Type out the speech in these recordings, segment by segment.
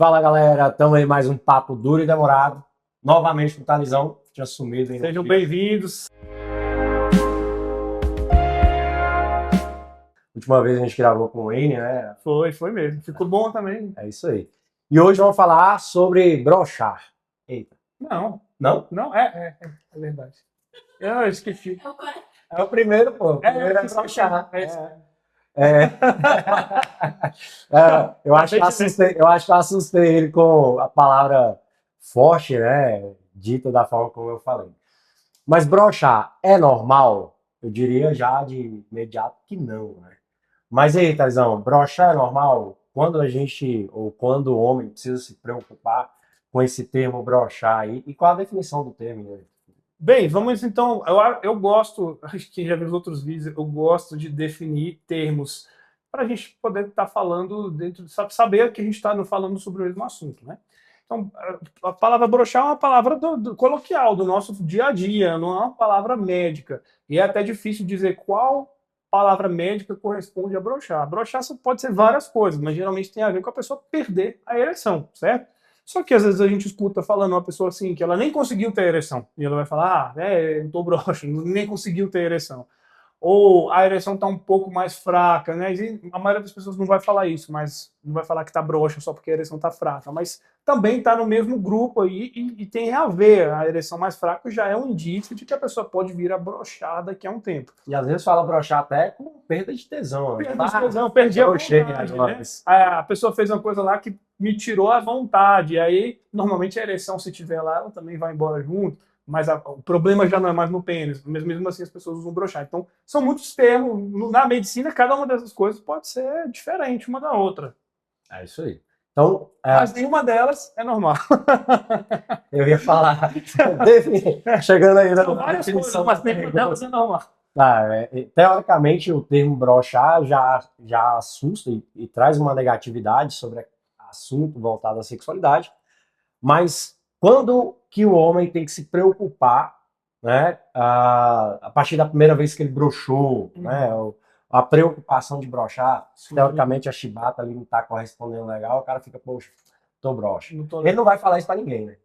Fala galera, estamos aí mais um papo duro e demorado. Novamente com o Thalisão, tinha sumido aí. Sejam bem-vindos. Última vez a gente gravou com o Ine, né? Foi mesmo. Ficou bom também. É isso aí. E hoje vamos falar sobre brochar. Eita. Não, Não? não, é verdade. Eu esqueci. É o primeiro, pô. O primeiro é brochar. É. Eu acho que eu assustei ele com a palavra forte, né? Dita da forma como eu falei. Mas brochar é normal? Eu diria já de imediato que não, né? Mas aí, Thalizão, brochar é normal? Quando a gente, ou quando o homem precisa se preocupar com esse termo brochar aí? E qual a definição do termo, né? Bem, vamos então. Eu gosto, acho que já vi os outros vídeos, eu gosto de definir termos para a gente poder estar falando dentro, saber que a gente está falando sobre o mesmo assunto, né? Então, a palavra brochar é uma palavra coloquial, do nosso dia a dia, não é uma palavra médica. E é até difícil dizer qual palavra médica corresponde a brochar. Brochar pode ser várias coisas, mas geralmente tem a ver com a pessoa perder a ereção, certo? Só que às vezes a gente escuta falando uma pessoa assim, que ela nem conseguiu ter ereção. E ela vai falar, eu tô broxa, nem conseguiu ter ereção. Ou a ereção está um pouco mais fraca, né? E a maioria das pessoas não vai falar isso, mas não vai falar que está broxa só porque a ereção está fraca, mas também está no mesmo grupo aí e tem a ver. A ereção mais fraca já é um indício de que a pessoa pode vir a brochar daqui a um tempo. E às vezes fala brochar até com perda de tesão. Né? Perda de tesão, perdi a brochei vontade, agora. né? A pessoa fez uma coisa lá que me tirou a vontade, e aí normalmente a ereção, se tiver lá, ela também vai embora junto. Mas o problema já não é mais no pênis, mas mesmo assim as pessoas usam brochar. Então, são muitos termos. Na medicina, cada uma dessas coisas pode ser diferente uma da outra. É isso aí. Então, mas nenhuma delas é normal. Eu ia falar, chegando aí na definição, mas nenhuma delas é normal. Teoricamente, o termo brochar já assusta e traz uma negatividade sobre assunto voltado à sexualidade, mas quando que o homem tem que se preocupar, né, a partir da primeira vez que ele brochou, né, a preocupação de brochar, teoricamente a chibata ali não está correspondendo legal, o cara fica, poxa, tô broxa. Ele não vai falar isso para ninguém, né?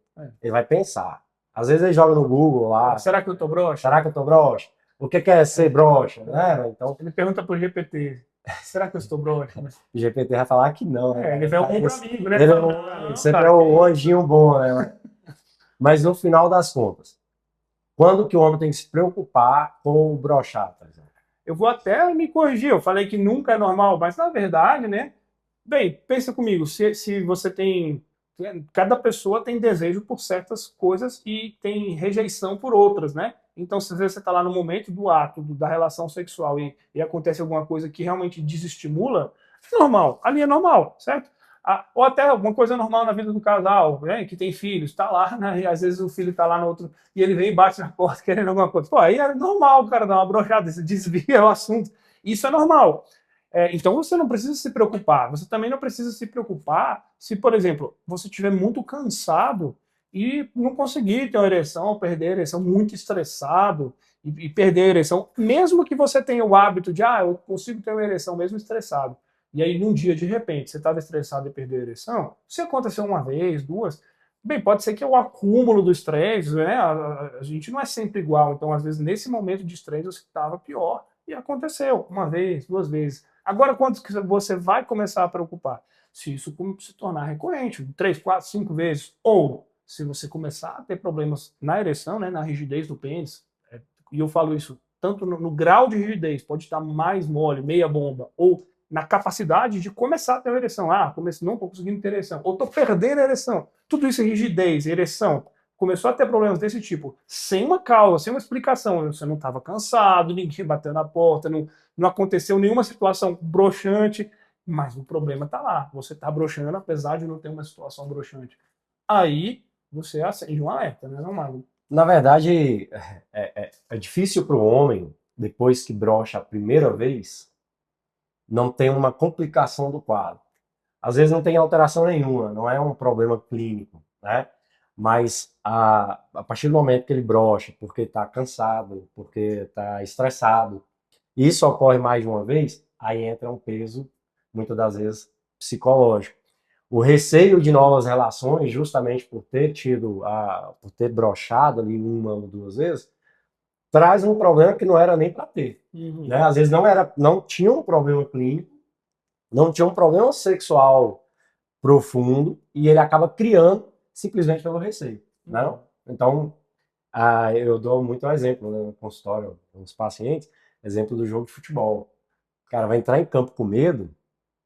Ele vai pensar. Às vezes ele joga no Google lá. Será que eu tô broxa? Será que eu tô broxa? O que é ser broxa? Né? Então, ele pergunta pro GPT. Será que eu estou broxa? O GPT vai falar que não, né? Ele vai um bom amigo, né? Ele sempre é o anjinho bom, né? Mas no final das contas, quando que o homem tem que se preocupar com o brochar? Eu vou até me corrigir, eu falei que nunca é normal, mas na verdade, né? Bem, pensa comigo, se você tem... Cada pessoa tem desejo por certas coisas e tem rejeição por outras, né? Então, se você está lá no momento do ato, da relação sexual e acontece alguma coisa que realmente desestimula, é normal, ali é normal, certo? Ou até alguma coisa normal na vida do casal, né, que tem filhos, está lá, né, e às vezes o filho está lá no outro, e ele vem e bate na porta querendo alguma coisa. Pô, aí é normal o cara dar uma brochada, se desvia o assunto. Isso é normal. Então você não precisa se preocupar. Você também não precisa se preocupar se, por exemplo, você estiver muito cansado e não conseguir ter uma ereção, ou perder a ereção, muito estressado e perder a ereção, mesmo que você tenha o hábito de, eu consigo ter uma ereção mesmo estressado. E aí, num dia, de repente, você estava estressado e perdeu a ereção, se aconteceu uma vez, duas, bem, pode ser que é o acúmulo do estresse, né? A gente não é sempre igual, então, às vezes, nesse momento de estresse, você estava pior e aconteceu uma vez, duas vezes. Agora, quanto que você vai começar a preocupar? Se isso se tornar recorrente, 3, 4, 5 vezes, ou se você começar a ter problemas na ereção, né, na rigidez do pênis, e eu falo isso tanto no grau de rigidez, pode estar mais mole, meia bomba, ou na capacidade de começar a ter uma ereção. Não estou conseguindo ter ereção, ou estou perdendo a ereção. Tudo isso é rigidez, ereção. Começou a ter problemas desse tipo, sem uma causa, sem uma explicação. Você não estava cansado, ninguém bateu na porta, não aconteceu nenhuma situação broxante, mas o problema está lá. Você está broxando, apesar de não ter uma situação broxante. Aí você acende um alerta, né, não, Malu? Na verdade, é difícil para o homem, depois que brocha a primeira vez, não tem uma complicação do quadro. Às vezes não tem alteração nenhuma, não é um problema clínico, né? Mas a partir do momento que ele brocha, porque está cansado, porque está estressado, isso ocorre mais de uma vez, aí entra um peso, muitas das vezes, psicológico. o receio de novas relações, justamente por ter por ter broxado ali uma ou duas vezes, traz um problema que não era nem para ter, Uhum. né? Às vezes não tinha um problema clínico, não tinha um problema sexual profundo e ele acaba criando simplesmente pelo receio, né? Então, eu dou muito um exemplo, né, no consultório, nos pacientes, exemplo do jogo de futebol. O cara vai entrar em campo com medo,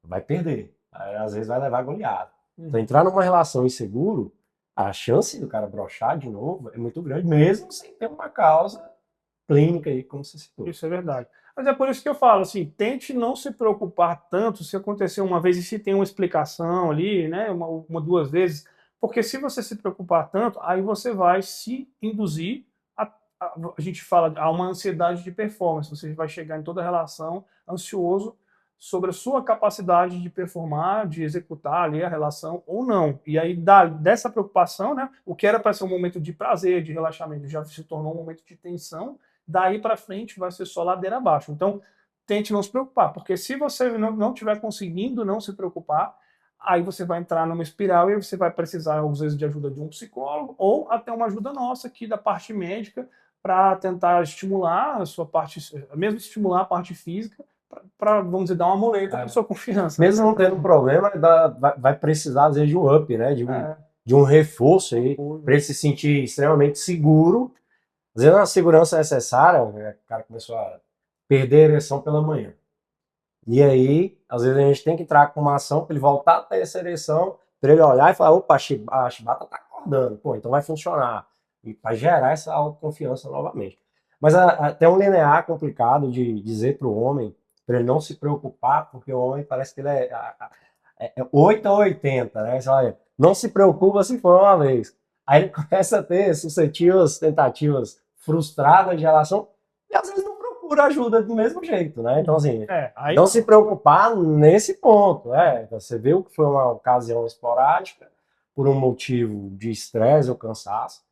vai perder. Aí, às vezes vai levar goleada. Então, entrar numa relação inseguro, a chance do cara broxar de novo é muito grande, mesmo sem ter uma causa clínica aí, como você citou. Isso é verdade. Mas é por isso que eu falo assim, tente não se preocupar tanto se acontecer uma vez e se tem uma explicação ali, né, duas vezes, porque se você se preocupar tanto, aí você vai se induzir a gente fala a uma ansiedade de performance, você vai chegar em toda relação ansioso sobre a sua capacidade de performar, de executar ali a relação ou não. E aí dessa preocupação, né, o que era para ser um momento de prazer, de relaxamento, já se tornou um momento de tensão. Daí para frente vai ser só ladeira abaixo. Então, tente não se preocupar, porque se você não estiver conseguindo não se preocupar, aí você vai entrar numa espiral e você vai precisar, às vezes, de ajuda de um psicólogo ou até uma ajuda nossa aqui da parte médica para tentar estimular a sua parte, mesmo estimular a parte física, para, vamos dizer, dar uma muleta para sua confiança. Mesmo não tendo problema, vai precisar, às vezes, de um up, né? De um reforço aí, para ele se sentir extremamente seguro. Às vezes, a segurança necessária, né? O cara começou a perder a ereção pela manhã. E aí, às vezes, a gente tem que entrar com uma ação para ele voltar a ter essa ereção, para ele olhar e falar: opa, a chibata está acordando, pô, então vai funcionar. E para gerar essa autoconfiança novamente. Mas até um linear complicado de dizer para o homem, para ele não se preocupar, porque o homem parece que ele é 8 a 80, né? Você olha, não se preocupa se for uma vez. Aí ele começa a ter sucessivas tentativas frustradas de relação, e às vezes não procura ajuda do mesmo jeito, né? Então, assim, não se preocupar nesse ponto, né? Você viu que foi uma ocasião esporádica, por um motivo de estresse ou cansaço,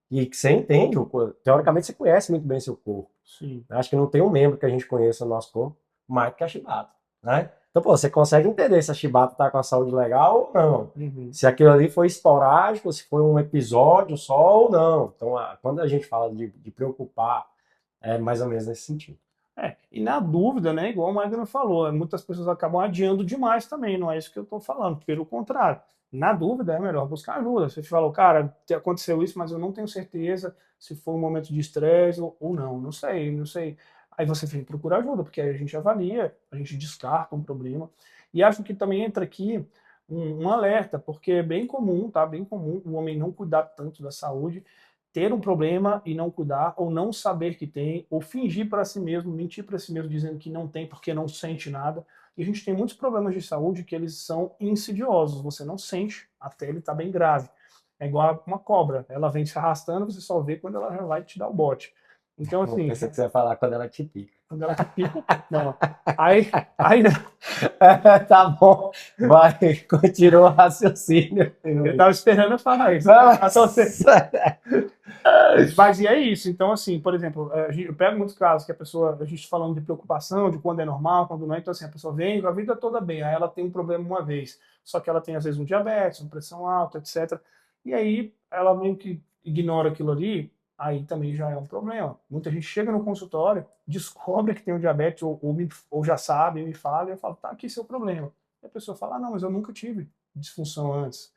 e que você entende, teoricamente você conhece muito bem seu corpo. Sim. Acho que não tem um membro que a gente conheça no nosso corpo mais do que a chibata, né? Então, pô, você consegue entender se a chibata tá com a saúde legal ou não. Uhum. Se aquilo ali foi esporádico, se foi um episódio só ou não. Então, quando a gente fala de preocupar, é mais ou menos nesse sentido. E na dúvida, né, igual o Magno falou, muitas pessoas acabam adiando demais também, não é isso que eu estou falando, pelo contrário. Na dúvida é melhor buscar ajuda. Você falou, cara, aconteceu isso, mas eu não tenho certeza se foi um momento de estresse ou não, não sei, não sei. Aí você vem procurar ajuda, porque aí a gente avalia, a gente descarta um problema. E acho que também entra aqui um alerta, porque é bem comum, tá? Bem comum o homem não cuidar tanto da saúde, ter um problema e não cuidar, ou não saber que tem, ou fingir para si mesmo, mentir para si mesmo dizendo que não tem porque não sente nada. E a gente tem muitos problemas de saúde que eles são insidiosos, você não sente até ele estar bem grave. É igual uma cobra, ela vem se arrastando, você só vê quando ela já vai te dar o bote. Então, assim... Eu pensei que você ia falar quando ela te pica. Quando ela te pica, não. Aí tá bom, vai, continua o raciocínio. eu tava esperando eu falar isso. Mas e é isso. Então, assim, por exemplo, eu pego muitos casos que a gente falando de preocupação, de quando é normal, quando não é. Então, assim, a pessoa vem com a vida toda bem, aí ela tem um problema uma vez. Só que ela tem, às vezes, um diabetes, uma pressão alta, etc. E aí ela meio que ignora aquilo ali, aí também já é um problema. Muita gente chega no consultório, descobre que tem um diabetes, ou já sabe, me fala, e eu falo, tá aqui seu problema. E a pessoa fala, não, mas eu nunca tive disfunção antes.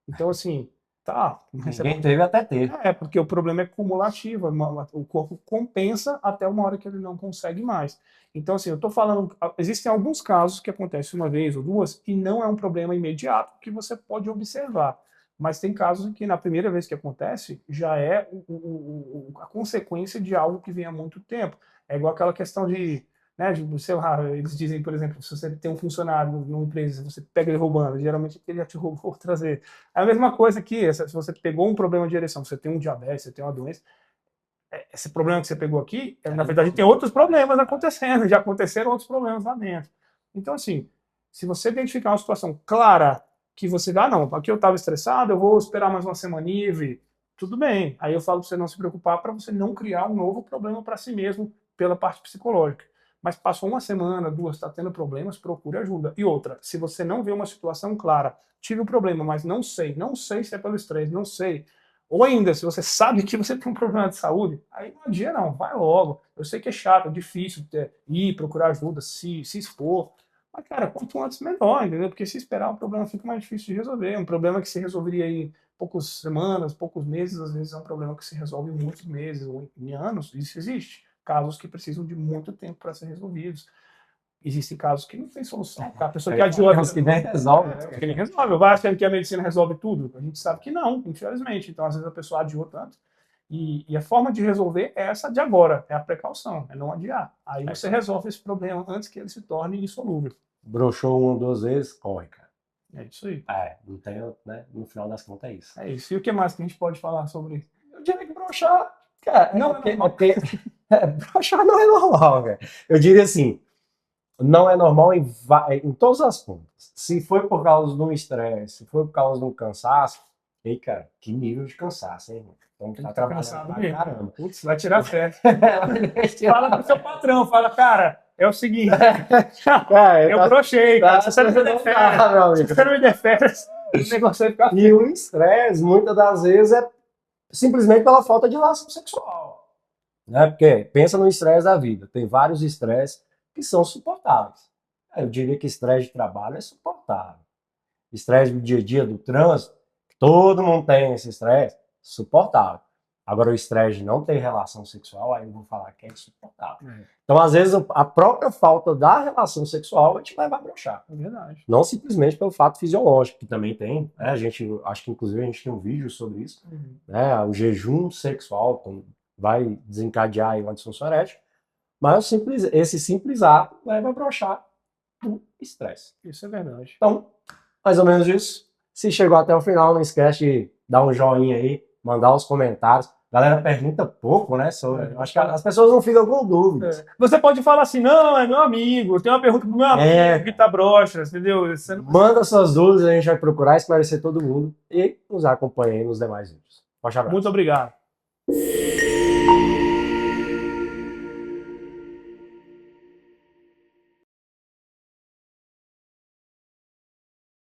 Então, assim, tá. Ninguém teve até ter. Porque o problema é cumulativo, o corpo compensa até uma hora que ele não consegue mais. Então, assim, eu estou falando, existem alguns casos que acontecem uma vez ou duas e não é um problema imediato que você pode observar. Mas tem casos em que na primeira vez que acontece já é a consequência de algo que vem há muito tempo. É igual aquela questão de, né, sei lá, eles dizem, por exemplo, se você tem um funcionário numa empresa, você pega ele roubando, geralmente ele já te roubou outras vezes. É a mesma coisa aqui, se você pegou um problema de ereção, você tem um diabetes, você tem uma doença, esse problema que você pegou aqui, na verdade, tem outros problemas acontecendo, já aconteceram outros problemas lá dentro. Então, assim, se você identificar uma situação clara que você dá, não, aqui eu estava estressado, eu vou esperar mais uma semaninha e ver. Tudo bem. Aí eu falo para você não se preocupar para você não criar um novo problema para si mesmo pela parte psicológica. Mas passou uma semana, 2, está tendo problemas, procure ajuda. E outra, se você não vê uma situação clara, tive um problema, mas não sei se é pelo estresse, não sei. Ou ainda, se você sabe que você tem um problema de saúde, aí não adianta não, vai logo. Eu sei que é chato, é difícil ir, procurar ajuda, se expor. Mas, cara, quanto antes melhor, entendeu? Porque se esperar o problema fica mais difícil de resolver. Um problema que se resolveria em poucas semanas, poucos meses, às vezes é um problema que se resolve em muitos meses ou em anos. Isso existe. Casos que precisam de muito tempo para ser resolvidos. Existem casos que não tem solução. A pessoa que adiou a vida, que nem resolve. que nem resolve. Vai achando que a medicina resolve tudo. A gente sabe que não, infelizmente. Então, às vezes, a pessoa adiou tanto. E a forma de resolver é essa de agora, é a precaução, é não adiar. Aí você resolve esse problema antes que ele se torne insolúvel. Broxou 1 ou 2 vezes, corre, cara. É isso aí. Não tem, né? No final das contas é isso. É isso. E o que mais que a gente pode falar sobre isso? Eu diria que broxar, cara, Não é normal. broxar não é normal, cara. Eu diria assim, não é normal em todas as pontas. Se foi por causa de um estresse, se foi por causa de um cansaço, ei, cara, que nível de cansaço, hein? Então tá trabalhando pra caramba. Putz, vai tirar férias. Fala pro seu patrão, fala, cara, é o seguinte, eu brochei, cara, se você não me der férias, se você não me der férias, o negócio vai ficar feio. E o estresse, muitas das vezes, é simplesmente pela falta de relação sexual. Né? Porque pensa no estresse da vida. Tem vários estresses que são suportáveis. Eu diria que estresse de trabalho é suportável. Estresse do dia a dia, do trânsito, todo mundo tem esse estresse, suportável. Agora, o estresse de não ter relação sexual, aí eu vou falar que é insuportável. Então, às vezes, a própria falta da relação sexual vai te levar a broxar. É verdade. Não simplesmente pelo fato fisiológico, que também tem, né? Acho que inclusive a gente tem um vídeo sobre isso, né? O jejum sexual vai desencadear aí uma disfunção erétil, mas esse simples ato leva a broxar do estresse. Isso é verdade. Então, mais ou menos isso. Se chegou até o final, não esquece de dar um joinha aí, mandar os comentários. A galera pergunta pouco, né? Acho que as pessoas não ficam com dúvidas. Você pode falar assim, não, é meu amigo, eu tenho uma pergunta pro meu amigo que tá broxa, entendeu? Manda suas dúvidas, a gente vai procurar esclarecer todo mundo e nos acompanhe aí nos demais vídeos. Forte abraço. Muito obrigado.